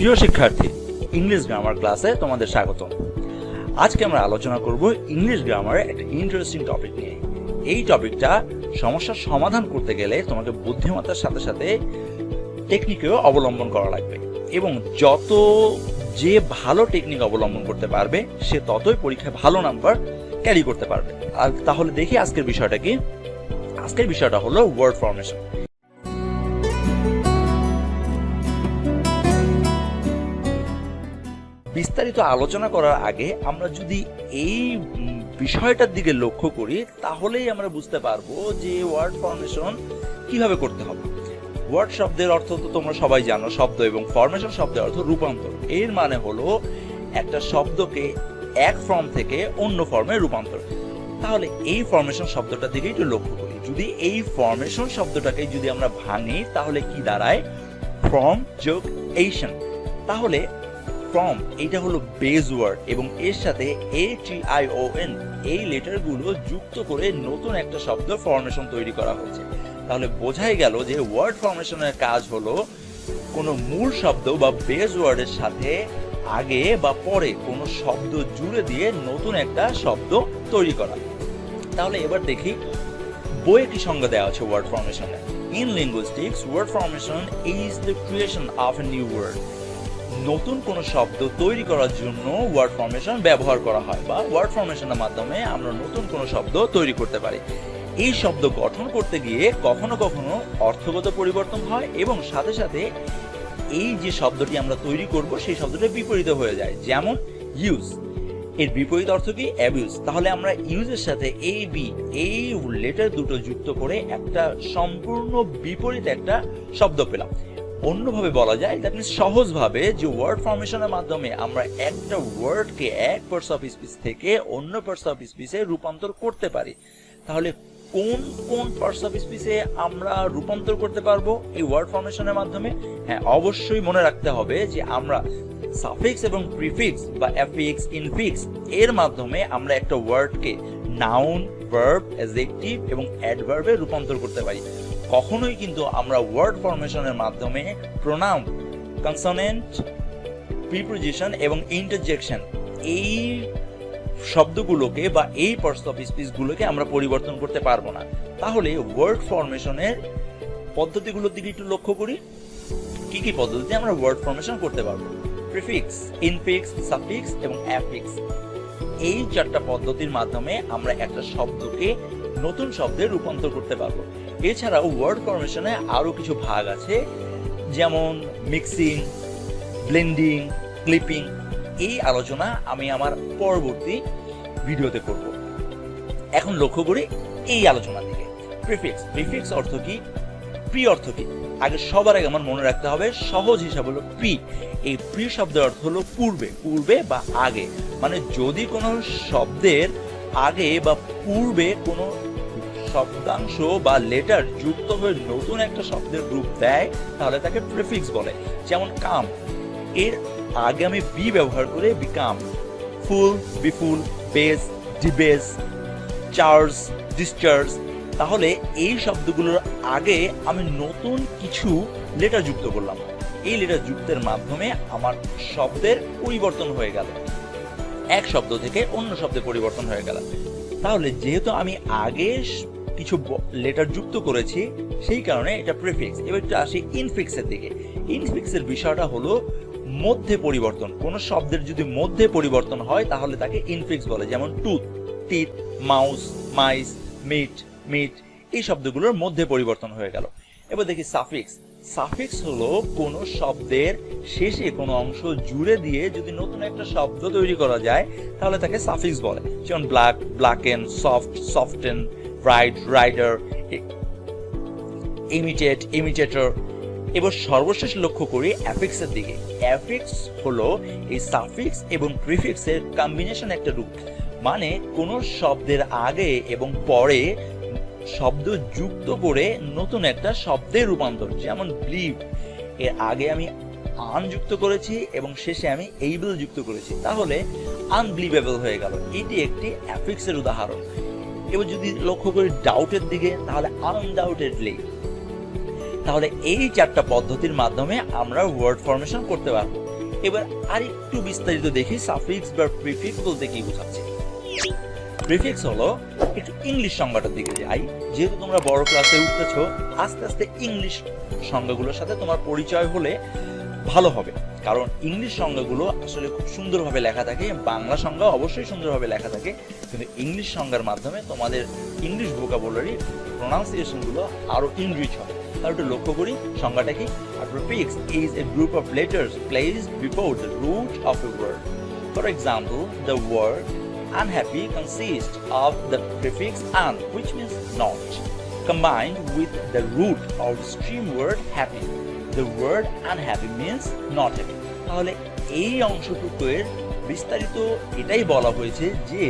প্রিয় শিক্ষার্থী, English grammar ক্লাসে তোমাদের স্বাগতম। আজকে আমরা আলোচনা করব ইংলিশ গ্রামারের একটা ইন্টারেস্টিং টপিক নিয়ে। এই টপিকটা সমস্যার সমাধান করতে গেলে তোমাকে বুদ্ধিমত্তার সাথে সাথে টেকনিকেও অবলম্বন করা লাগবে, এবং যে ভালো টেকনিক অবলম্বন করতে পারবে সে ততই পরীক্ষায় ভালো নাম্বার ক্যারি করতে পারবে। আর তাহলে দেখি আজকের বিষয়টা কি। আজকের বিষয়টা হলো ওয়ার্ড ফরমেশন। বিস্তারিত আলোচনা করার আগে আমরা যদি এই বিষয়টার দিকে লক্ষ্য করি, তাহলেই আমরা বুঝতে পারবো যে ওয়ার্ড ফরমেশন কিভাবে করতে হবে। ওয়ার্ড শব্দের অর্থ তো তোমরা সবাই জানো, শব্দ, এবং ফরমেশন শব্দের অর্থ রূপান্তর। এর মানে হলো একটা শব্দকে এক ফর্ম থেকে অন্য ফর্মে রূপান্তর। তাহলে এই ফরমেশন শব্দটার দিকে একটু লক্ষ্য করি। যদি এই ফরমেশন শব্দটাকে যদি আমরা ভাঙি, তাহলে কি দাঁড়ায়? ফর্ম যোগ এইশন। তাহলে ফর্ম এইটা হলো বেজ ওয়ার্ড, এবং এর সাথে ATION এই লেটারগুলো যুক্ত করে নতুন একটা শব্দ ফরমেশন তৈরি করা হয়েছে। তাহলে বোঝাই গেল যে ওয়ার্ড ফরমেশনের কাজ হলো কোনো মূল শব্দ বা বেজ ওয়ার্ডের সাথে আগে বা পরে কোনো শব্দ জুড়ে দিয়ে নতুন একটা শব্দ তৈরি করা। তাহলে এবার দেখি বইয়ে কি সংজ্ঞা দেওয়া আছে ওয়ার্ড ফরমেশনে। In linguistics, word formation is the creation of a new word. নতুন কোনো শব্দ তৈরি করার জন্য ওয়ার্ড ফরমেশন ব্যবহার করা হয়, বা ওয়ার্ড ফরমেশনের মাধ্যমে আমরা নতুন কোনো শব্দ তৈরি করতে পারি। এই শব্দ গঠন করতে গিয়ে কখনো কখনো অর্থগত পরিবর্তন হয়, এবং সাথে সাথে এই যে শব্দটি আমরা তৈরি করব সেই শব্দটা বিপরীত হয়ে যায়। যেমন ইউজ, এর বিপরীত অর্থ কি? অ্যাবিউজ। তাহলে আমরা ইউজের সাথে AB এই লেটার দুটো যুক্ত করে একটা সম্পূর্ণ বিপরীত একটা শব্দ পেলাম। অন্যভাবে বলা যায়, দ্যাট মিনস সহজভাবে, যে ওয়ার্ড ফরমেশনের মাধ্যমে আমরা একটা ওয়ার্ডকে এক পার্টস অফ স্পিচ থেকে অন্য পার্টস অফ স্পিচে রূপান্তর করতে পারি। তাহলে কোন কোন পার্টস অফ স্পিচে আমরা রূপান্তর করতে পারবো এই ওয়ার্ড ফরমেশনের মাধ্যমে? হ্যাঁ, অবশ্যই মনে রাখতে হবে যে আমরা সাফিক্স এবং প্রিফিক্স বা অ্যাফিক্স, ইনফিক্স এর মাধ্যমে আমরা একটা ওয়ার্ডকে নাউন, ভার্ব, অ্যাডজেক্টিভ এবং অ্যাডভার্বে রূপান্তর করতে পারি। কখনোই কিন্তু আমরা ওয়ার্ড ফরমেশনের মাধ্যমে প্রোনাউন, কনসোনেন্ট, প্রিপোজিশন এবং ইন্টারজেকশন এই শব্দগুলোকে বা এই পার্টস অফ স্পিচগুলোকে আমরা পরিবর্তন করতে পারবো না। তাহলে ওয়ার্ড ফরমেশনের পদ্ধতিগুলোর দিকে একটু লক্ষ্য করি। কি কি পদ্ধতিতে আমরা ওয়ার্ড ফরমেশন করতে পারবো? প্রিফিক্স, ইনফিক্স, সাফিক্স এবং অ্যাফিক্স। এই চারটা পদ্ধতির মাধ্যমে আমরা একটা শব্দকে নতুন শব্দে রূপান্তর করতে পারবো। এছাড়াও ওয়ার্ড ফরমেশনে আরো কিছু ভাগ আছে, যেমন মিক্সিং, ব্লেন্ডিং, ক্লিপিং। এই আলোচনা আমি আমার পরবর্তী ভিডিওতে করব। এখন লক্ষ্য করি এই আলোচনার দিকে। প্রিফিক্স, প্রিফিক্স অর্থ কি? প্রি অর্থ কি? সবার আগে আমার মনে রাখতে হবে, সহজ হিসাব হলো প্রি। এই প্রি শব্দের অর্থ হলো পূর্বে, পূর্বে বা আগে। মানে যদি কোনো শব্দের আগে বা পূর্বে কোনো শব্দাংশ বা লেটার যুক্ত হয়ে নতুন একটা শব্দের রূপ দেয়, তাহলে তাকে প্রিফিক্স বলে। যেমন কাম, এর আগে আমি বি ব্যবহার করে বিকাম। ফুল, বিফুল, বেস, ডিবেস, চার্জ, ডিসচার্জ। তাহলে এই শব্দগুলোর আগে আমি নতুন কিছু লেটার যুক্ত করলাম। এই লেটার যুক্তের মাধ্যমে আমার শব্দের পরিবর্তন হয়ে গেল, এক শব্দ থেকে অন্য শব্দে পরিবর্তন হয়ে গেল। তাহলে যেহেতু আমি আগে কিছু লেটার যুক্ত করেছি, সেই কারণে এটা প্রিফিক্স। এবার একটু আসি ইনফিক্সের দিকে। ইনফিক্সের বিষয়টা হলো মধ্যে পরিবর্তন। কোন শব্দের যদি মধ্যে পরিবর্তন হয়, তাহলে তাকে ইনফিক্স বলে। যেমন tooth, teeth, mouse, mice, meet, meet. এই শব্দগুলোর মধ্যে পরিবর্তন হয়ে গেল। এবার দেখি সাফিক্স। সাফিক্স হলো কোন শব্দের শেষে কোনো অংশ জুড়ে দিয়ে যদি নতুন একটা শব্দ তৈরি করা যায়, তাহলে তাকে সাফিক্স বলে। যেমন black, blacken, soft, soften, write, rider, imitate, imitator. এবার সর্বশেষ লক্ষ্য করি অ্যাফিক্সের দিকে। অ্যাফিক্স হলো এই সাফিক্স এবং প্রিফিক্সের কম্বিনেশন একটা রূপ। মানে কোন শব্দের আগে এবং পরে শব্দ যুক্ত করে নতুন একটা শব্দের রূপান্তর। যেমন বিলিভ, এর আগে আমি আন যুক্ত করেছি এবং শেষে আমি এইবল যুক্ত করেছি, তাহলে আনবিলিভেবল হয়ে গেল। এটি একটি অ্যাফিক্সের উদাহরণ। এবার যদি লক্ষ্য করি ডাউটের দিকে, তাহলে আনডাউটেডলি। তাহলে এই চারটা পদ্ধতির মাধ্যমে আমরা ওয়ার্ড ফরমেশন করতে পারবো। এবার আরেকটু বিস্তারিত দেখি সাফিক্স বা প্রিফিক্স বলতে কি বোঝাচ্ছে। প্রিফিক্স হলো, একটু ইংলিশ সংজ্ঞাটার দিকে যাই। যেহেতু তোমরা বড় ক্লাসে উঠতেছো, আস্তে আস্তে ইংলিশ সংজ্ঞাগুলোর সাথে তোমার পরিচয় হলে ভালো হবে, কারণ ইংলিশ সংজ্ঞাগুলো আসলে খুব সুন্দরভাবে লেখা থাকে। বাংলা সংজ্ঞা অবশ্যই সুন্দরভাবে লেখা থাকে, কিন্তু ইংলিশ সংজ্ঞার মাধ্যমে তোমাদের ইংলিশ ভোকাবুলারি প্রোনাউন্সিয়েশনগুলো আরো ইনরিচ হয়। তাহলে একটু লক্ষ্য করি সংজ্ঞাটা কি। A prefix is a group of letters placed before the root of a word. For example, the word unhappy consists of the prefix "un", which means not, combined with the root of the stream word happy. The word unhappy means not happy. তাহলে এই অংশটুকুর বিস্তারিত এটাই বলা হয়েছে যে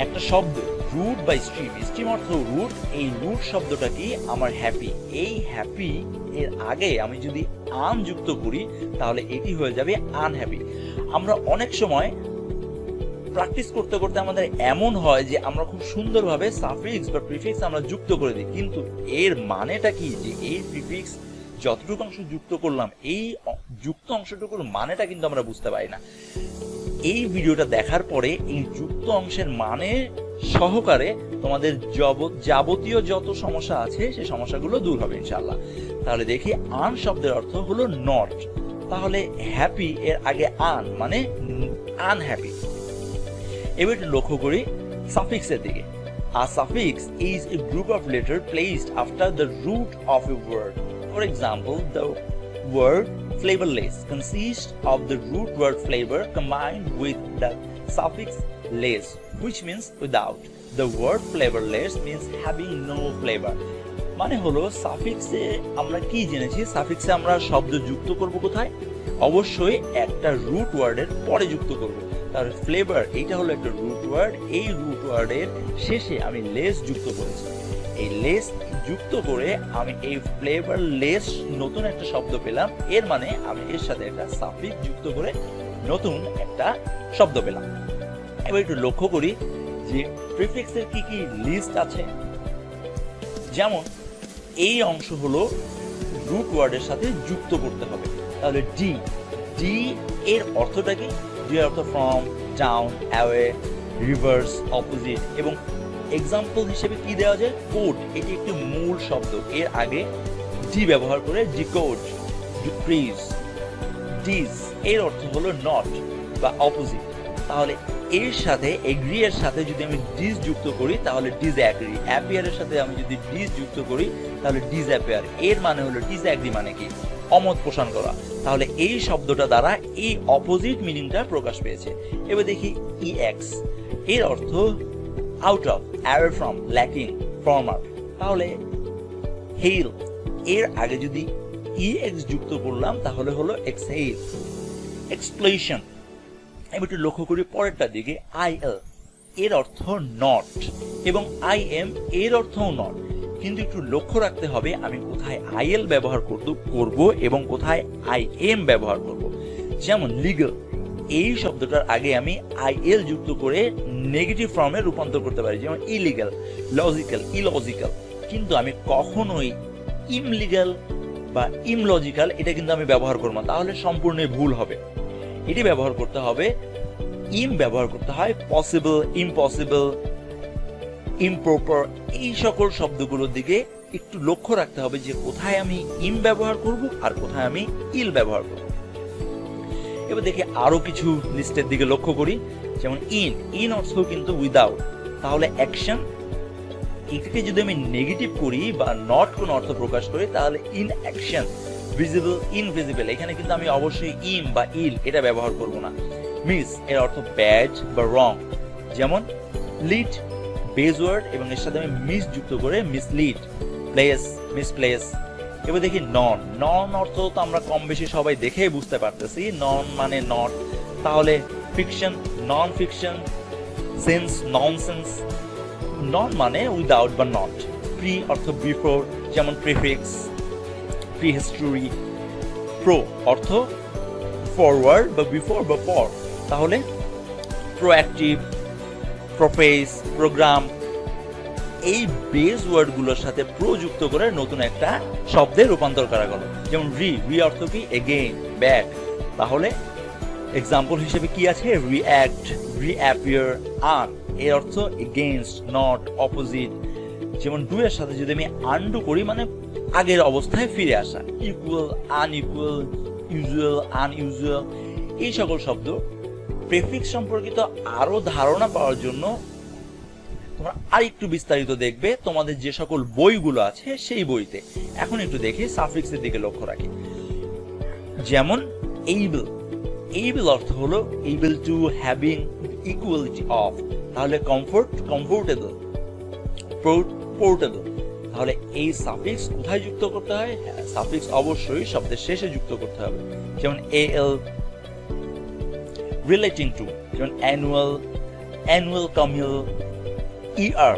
একটা শব্দ root by stream, stream অর্থ রুট, এই রুট শব্দটা কি আমার হ্যাপি, এই হ্যাপি এর আগে আমি যদি আন যুক্ত করি তাহলে এটি হয়ে যাবে আনহ্যাপি। আমরা অনেক সময় প্র্যাকটিস করতে করতে আমাদের এমন হয় যে আমরা খুব সুন্দরভাবে সাফিক্স বা প্রিফিক্স আমরা যুক্ত করে দিই, কিন্তু এর মানেটা কি, যে এই প্রিফিক্স যতটুকু অংশ যুক্ত করলাম এই যুক্ত অংশটুকুর মানেটা কিন্তু আমরা বুঝতে পারি না। এই ভিডিওটা দেখার পরে এই যুক্ত অংশের মানে সহকারে তোমাদের যাবতীয় যত সমস্যা আছে সেই সমস্যাগুলো দূর হবে ইনশাআল্লাহ। তাহলে দেখি আন শব্দের অর্থ হলো নট, তাহলে হ্যাপি এর আগে আন মানে আনহ্যাপি। এবার একটু লক্ষ্য করি সাফিক্সের দিকে। A suffix is a group of letters placed after the root of a word. For example, the word flavorless consists of the root word flavor combined with the suffix less, which means without. The word flavorless means having no flavor. মানে হলো সাফিক্সে আমরা কি জেনেছি, সাফিক্সে আমরা শব্দ যুক্ত করব কোথায়, অবশ্যই একটা রুট ওয়ার্ডের পরে যুক্ত করব। তাহলে ফ্লেভার এইটা হলো একটা রুট ওয়ার্ড, এই রুট ওয়ার্ডের শেষে আমি লেস যুক্ত করেছি। এই লেস যুক্ত করে আমি এই ফ্লেভার লেস নতুন একটা শব্দ পেলাম, এর মানে আমি এর সাথে একটা সাফিক্স যুক্ত করে নতুন একটা শব্দ পেলাম। এবার একটু লক্ষ্য করি যে প্রিফিক্সের কি কি লিস্ট আছে। যেমন এই অংশ হলো রুট ওয়ার্ডের সাথে যুক্ত করতে হবে। তাহলে ডি, ডি এর অর্থটা কি, ডি এর অর্থ from, down, away, reverse, opposite. এবং এক্সাম্পল হিসেবে কি দেওয়া যায়, কোড, এটি একটি মূল শব্দ, এর আগে ডি ব্যবহার করে ডিকোড, ডিক্রিজ। ডিস এর অর্থ হলো নট বা অপোজিট। তাহলে এর সাথে এগ্রি এর সাথে যদি আমি ডিস যুক্ত করি তাহলে ডিস অ্যাগ্রি। অ্যাপিয়ারের সাথে আমি যদি ডিস যুক্ত করি তাহলে ডিস অ্যাপিয়ার, এর মানে হলো ডিস অ্যাগ্রি মানে কি, অমত পোষণ করা। তাহলে এই শব্দটা দ্বারা এই অপোজিট মিনিংটা প্রকাশ পেয়েছে। এবার দেখি ইএক্স, এর অর্থ out of, away from, lacking, former. তাহলে হেইল এর আগে যদি ইএক্স যুক্ত করলাম তাহলে হলো এক্সহেইল। এক্সপ্লোশন, এবার একটু লক্ষ্য করি পরেরটার দিকে। আইএল এর অর্থ নট এবং আইএম এর অর্থও নট, কিন্তু একটু লক্ষ্য রাখতে হবে আমি কোথায় আইএল ব্যবহার করব এবং কোথায় আইএম ব্যবহার করব। যেমন লিগ্যাল, এই শব্দটার আগে আমি আইএল যুক্ত করে নেগেটিভ ফর্মে রূপান্তর করতে পারি, যেমন ইলিগ্যাল, লজিক্যাল, ইলজিক্যাল। কিন্তু আমি কখনোই ইমলিগ্যাল বা ইমলজিক্যাল এটা কিন্তু আমি ব্যবহার করব না, তাহলে সম্পূর্ণ ভুল হবে। এটি ব্যবহার করতে হবে, ইম ব্যবহার করতে হয় পসিবল, ইম্পসিবল, ইমপ্রপার, এই সকল শব্দগুলোর দিকে একটু লক্ষ্য রাখতে হবে যে কোথায় আমি ইম ব্যবহার করব আর কোথায় আমি ইল ব্যবহার করব। এবার দেখি আরো কিছু লিস্টের দিকে লক্ষ্য করি। যেমন ইন, ইন অর্থ কিন্তু উইদাউট, তাহলে অ্যাকশন, এটাকে যদি আমি নেগেটিভ করি বা নট কোন অর্থ প্রকাশ করি তাহলে ইন অ্যাকশন। ভিজিবল, ইনভিজিবল, এখানে কিন্তু আমি অবশ্যই ইম বা ইল এটা ব্যবহার করব না। মিস এর অর্থ ব্যাড বা রং, যেমন লিড, বেজ ওয়ার্ড এবং এর সাথে আমি মিস যুক্ত করে মিসলিড। Place, misplace. এবার দেখি নন, নন অর্থ তো আমরা কম বেশি সবাই দেখেই বুঝতে পারতেছি, নন মানে নট। তাহলে fiction, non fiction, sense, nonsense. Non মানে উইদাউট বা নট। প্রি অর্থ বিফোর, যেমন প্রিফিক্স, প্রিহিস্টোরি। প্রো অর্থ ফরওয়ার্ড বা বিফোর বা পর, তাহলে প্রোঅ্যাক্টিভ, প্রোফেস, প্রোগ্রাম। এই বেস ওয়ার্ডগুলোর সাথে প্রযুক্ত করে নতুন একটা শব্দে রূপান্তর করা গেল। যেমন রি অর্থ কি? Again, back. তাহলে এক্সাম্পল হিসেবে কি আছে? রিঅ্যাক্ট, রিঅ্যাপিয়ার, আন এর অর্থ এগেইনস্ট, নট, অপোজিট। যেমন ডু এর সাথে যদি আমি আনডু করি মানে আগের অবস্থায় ফিরে আসা। ইকুয়াল, আনইকুয়াল, ইউজুয়াল, আনইউজুয়াল, এই সকল শব্দ। প্রেফিক্স সম্পর্কিত আরো ধারণা পাওয়ার জন্য তোমরা আরেকটু বিস্তারিত দেখবে তোমাদের যে সকল বইগুলো আছে সেই বইতে। এখন একটু দেখি সাফিক্সের দিকে লক্ষ্য রাখি। যেমন এইবল, এইবল অর্থ হলো able two, having, equality of. তাহলে কমফোর্ট, কমফোর্টেবল, পোর্টেবল। তাহলে এই সাফিক্স কোথায় যুক্ত করতে হয়? সাফিক্স অবশ্যই শব্দের শেষে যুক্ত করতে হবে। যেমন এল, রিলেটিং টু, যেমন annual, annual communal, er,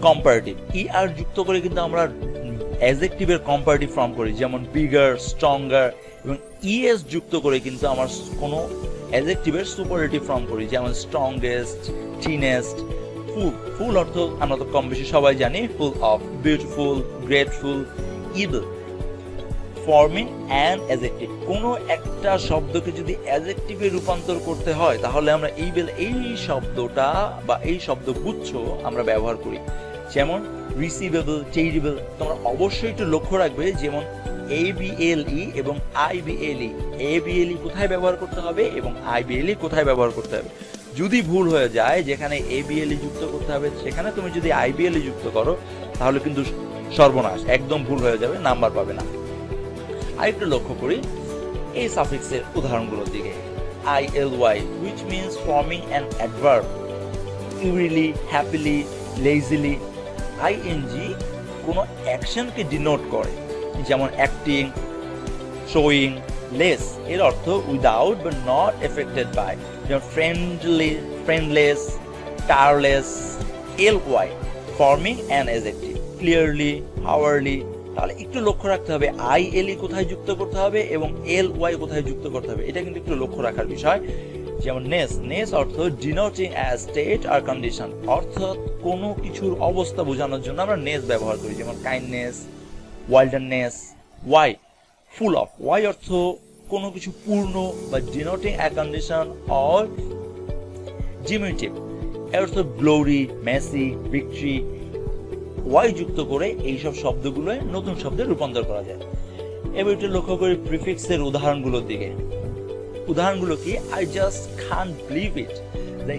comparative. Er যুক্ত করে কিন্তু আমরা অ্যাডজেক্টিভের কম্পারেটিভ ফর্ম করি, যেমন বিগার, স্ট্রঙ্গার। এবং ইএস যুক্ত করে কিন্তু আমরা কোনো অ্যাডজেক্টিভের সুপারলেটিভ ফর্ম করি, যেমন স্ট্রংগেস্ট, থিনেস্ট। ফুল, ফুল অর্থ আমরা তো কম বেশি সবাই জানি, full of, beautiful, grateful, able. Forming an adjective, কোনো একটা শব্দকে যদি অ্যাডজেক্টিভে রূপান্তর করতে হয় তাহলে আমরা এই শব্দটা বা এই শব্দগুচ্ছ আমরা ব্যবহার করি। যেমন রিসিভেবল, টেরিবল। তোমরা অবশ্যই একটু লক্ষ্য রাখবে, যেমন ABLE এবং IBLE। ABLE কোথায় ব্যবহার করতে হবে এবং IBLE কোথায় ব্যবহার করতে হবে। যদি ভুল হয়ে যায়, যেখানে ABLE যুক্ত করতে হবে সেখানে তুমি যদি IBLE যুক্ত করো তাহলে কিন্তু সর্বনাশ, একদম ভুল হয়ে যাবে, নাম্বার পাবে না। আরেকটু লক্ষ্য করি এই সাফিক্সের উদাহরণগুলোর দিকে। ILY, which means forming an adverb, eerily, happily, lazily। ING কোনো অ্যাকশনকে ডিনোট করে, যেমন অ্যাক্টিং, শোয়িং। লেস এর অর্থ without but not affected by, যেমন friendly, friendless, tireless. LY, forming an adjective, clearly, hourly. তাহলে একটু লক্ষ্য রাখতে হবে ILE কোথায় যুক্ত করতে হবে এবং LY কোথায় যুক্ত করতে হবে, এটা কিন্তু একটু লক্ষ্য রাখার বিষয়। যেমন নেস, নেস অর্থ ডিনোটিং অ্যাজ স্টেট আর কন্ডিশন, অর্থাৎ কোনো কিছুর অবস্থা বোঝানোর জন্য আমরা নেস ব্যবহার করি, যেমন kindness, wilderness. Y, full of, Y অর্থ কোনো কিছু পূর্ণ বা ডিনোটিং অ্যা কন্ডিশন অর ডিমিনিটিভ, এর অর্থ গ্লোরি, মেসি, ভিক্টরি। ওয়াই যুক্ত করে এইসব শব্দগুলো নতুন শব্দে রূপান্তর করা যায়। এবার একটু লক্ষ্য করি প্রিফিক্সের উদাহরণগুলোর দিকে। উদাহরণগুলো কি? I just can't believe it, the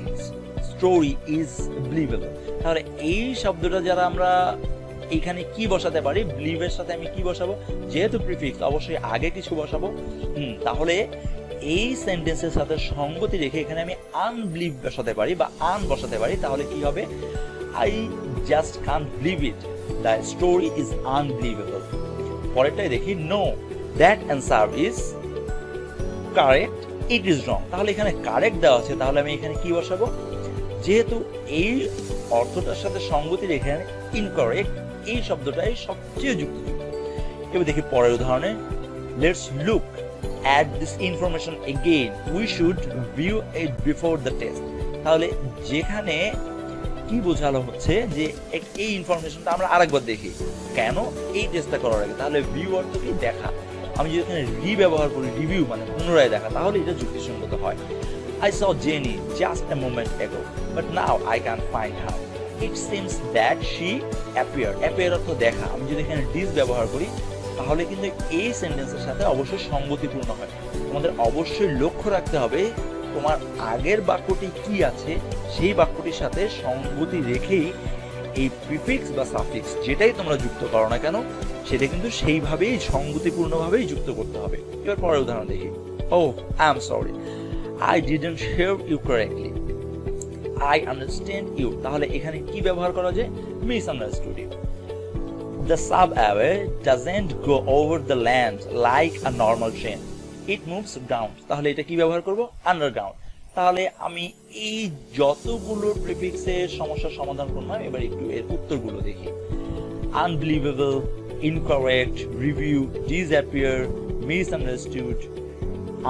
story is believable. তাহলে এই শব্দটা যারা আমরা এখানে কি বসাতে পারি? বিলিভের সাথে আমি কি বসাবো? যেহেতু প্রিফিক্স অবশ্যই আগে কিছু বসাবো। তাহলে এই সেন্টেন্সের সাথে সঙ্গতি রেখে এখানে আমি আনবিলিভ বসাতে পারি বা আন বসাতে পারি। তাহলে কি হবে? I just can't believe it, the story is unbelievable. পরেরটাই দেখি, no that answer is correct, it is wrong. তাহলে এখানে কারেক্ট দেওয়া আছে, তাহলে আমি এখানে কি বসাবো? যেহেতু এই অর্থটার সাথে সঙ্গতি রেখে ইনকারেক্ট এই শব্দটাই সবচেয়ে যুক্তিযুক্ত। এবার দেখি পরের উদাহরণে, let's look at this information again, we should view it before the test। তাহলে যেখানে কি বোঝানো হচ্ছে যে এই ইনফরমেশনটা আমরা আরেকবার দেখি, কেন? এই টেস্টটা করার আগে। তাহলে ভিউ অর্থ কি? দেখা। আমি যদি এখানে রি ব্যবহার করি, রিভিউ মানে পুনরায় দেখা, তাহলে এটা যুক্তিসঙ্গত হয়। I saw Jenny just a moment ago, but now I can't find her. It seems that she appeared. Appear অর্থ দেখা। আমি যদি এখানে ডিস ব্যবহার করি তাহলে কিন্তু এই সেন্টেন্সের সাথে অবশ্যই সঙ্গতিপূর্ণ হয়। তোমাদের অবশ্যই লক্ষ্য রাখতে হবে তোমার আগের বাক্যটি কি আছে সেই বাক্যটির সাথে সঙ্গতি রেখেই এই প্রিফিক্স বা সাফিক্স যেটাই তোমরা যুক্ত করো না কেন সেটা কিন্তু সেইভাবেই সঙ্গতিপূর্ণভাবেই যুক্ত করতে হবে। এবার পরের উদাহরণ দেখি। Oh, I'm sorry, I didn't hear you correctly, I understand you। তাহলে এখানে কি ব্যবহার করা যায়? misunderstood you। The subway doesn't go over the land like a normal train, it moves ground। তাহলে এটা কি ব্যবহার করব? underground। তাহলে আমি এই যতগুলো প্রিফিক্সের সমস্যার সমাধান করলাম, এবার একটু এর উত্তরগুলো দেখি। unbelievable, incorrect, review, disappear, misunderstood,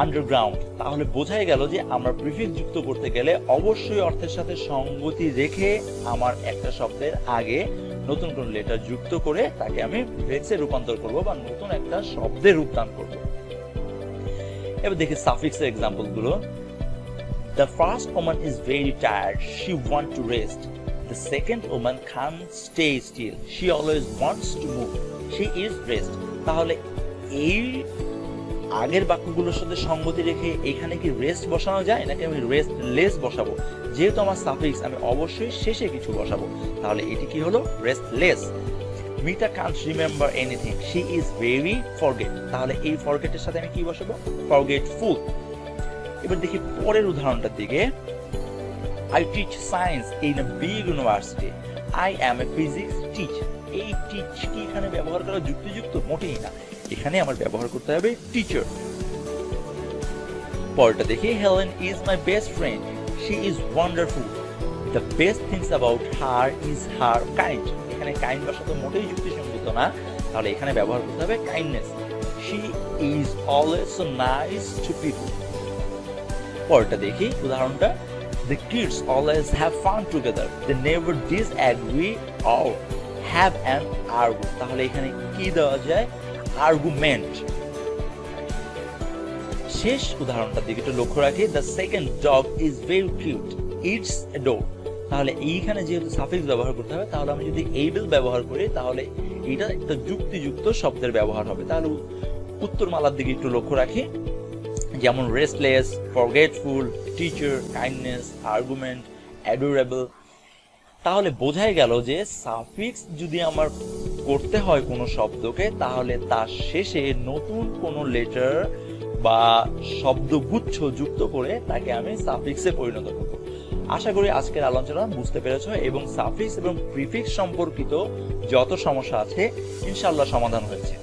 underground। তাহলে বোঝাই গেল যে আমরা প্রিফিক্স যুক্ত করতে গেলে অবশ্যই অর্থের সাথে সঙ্গতি রেখে আমার একটা শব্দের আগে নতুন কোন লেটার যুক্ত করে তাকে আমি প্রিফিক্সে রূপান্তর করব বা নতুন একটা শব্দে রূপদান করব। এবার দেখি সাফিক্সের এক্সাম্পল গুলো। The first woman is very tired. She wants to rest. The second woman can't stay still. She always wants to move. She is rest. তাহলে এই আগের বাক্যগুলোর সাথে সঙ্গতি রেখে এখানে কি রেস্ট বসানো যায় নাকি আমি রেস্টলেস বসাবো? যেহেতু আমার সাফিক্স, আমি অবশ্যই শেষে কিছু বসাবো। তাহলে এটি কি হলো? Restless. Mita can't remember anything. She is very forget. তাহলে এই forget এর সাথে আমি কি বসাবো? forgetful. এবার দেখি পরের উদাহরণটার দিকে। I teach science in a big university. I am a physics teacher. এই টিচ কি এখানে ব্যবহার করা যুক্তিযুক্ত? মোটেই না। এখানে আমার ব্যবহার করতে হবে টিচার। পরেরটা দেখি। Helen is my best friend. She is wonderful. The best things about her is her kind. এখানে কাইন্ড ভাষা তো মোটেই যুক্তিসঙ্গত না, তাহলে এখানে ব্যবহার করতে হবে kindness. She is always so nice to people. পরেরটা দেখি উদাহরণটা। The kids always have fun together. They never disagree or have an argument. তাহলে এখানে কি দেওয়া যায়? আর্গুমেন্ট। শেষ উদাহরণটার দিকে একটু লক্ষ্য রাখি। The second dog is very cute. It's a dog. তাহলে এইখানে যেহেতু সাফিক্স ব্যবহার করতে হবে, তাহলে আমি যদি able ব্যবহার করি তাহলে এটা একটা যুক্তিযুক্ত শব্দের ব্যবহার হবে। তাহলে উত্তরমালার দিকে একটু লক্ষ্য রাখি, যেমন restless, forgetful, teacher, kindness, argument, adorable. তাহলে বোঝাই গেল যে সাফিক্স যদি আমার করতে হয় কোনো শব্দকে, তাহলে তার শেষে নতুন কোনো লেটার বা শব্দগুচ্ছ যুক্ত করে তাকে আমি সাফিক্সে পরিণত করব। আশা করি আজকের আলোচনা বুঝতে পেরেছ এবং সাফিক্স এবং প্রিফিক্স সম্পর্কিত যত সমস্যা আছে ইনশাআল্লাহ সমাধান হয়েছে।